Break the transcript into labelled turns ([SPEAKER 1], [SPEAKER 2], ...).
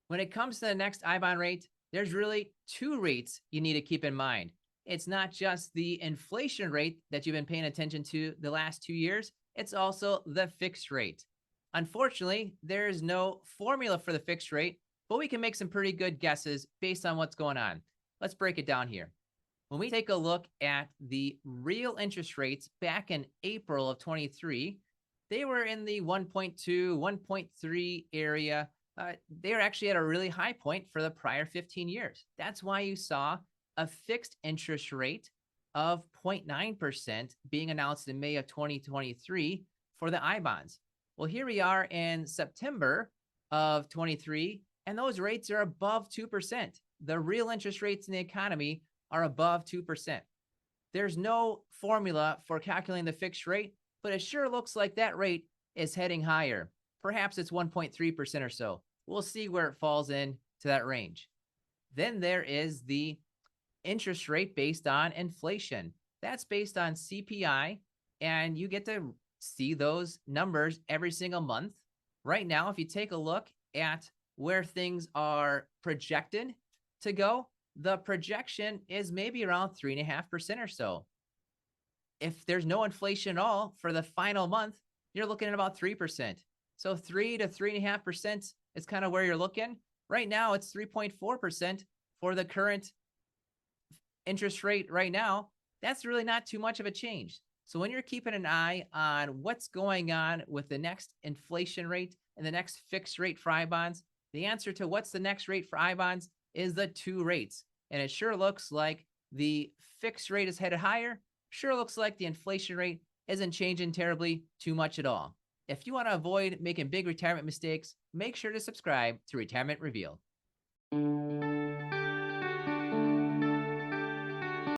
[SPEAKER 1] When it comes to the next I bond rate, there's really two rates you need to keep in mind. It's not just the inflation rate that you've been paying attention to the last 2 years, it's also the fixed rate. Unfortunately, there is no formula for the fixed rate, but we can make some pretty good guesses based on what's going on. Let's break it down here. When we take a look at the real interest rates back in April of 23, they were in the 1.2, 1.3 area. They were actually at a really high point for the prior 15 years. That's why you saw a fixed interest rate of 0.9% being announced in May of 2023 for the I bonds. Well, here we are in September of 23, and those rates are above 2%. The real interest rates in the economy are above 2%. There's no formula for calculating the fixed rate, but it sure looks like that rate is heading higher. Perhaps it's 1.3% or so. We'll see where it falls into that range. Then there is the interest rate based on inflation. That's based on CPI, and you get to see those numbers every single month. Right now, if you take a look at where things are projected to go, the projection is maybe around 3.5% or so. If there's no inflation at all for the final month, you're looking at about 3%. So 3 to 3.5% is kind of where you're looking. Right now, it's 3.4% for the current interest rate right now. That's really not too much of a change. So when you're keeping an eye on what's going on with the next inflation rate and the next fixed rate for I bonds, the answer to what's the next rate for I bonds is the two rates. And it sure looks like the fixed rate is headed higher. Sure looks like the inflation rate isn't changing terribly too much at all. If you want to avoid making big retirement mistakes, make sure to subscribe to Retirement Revealed.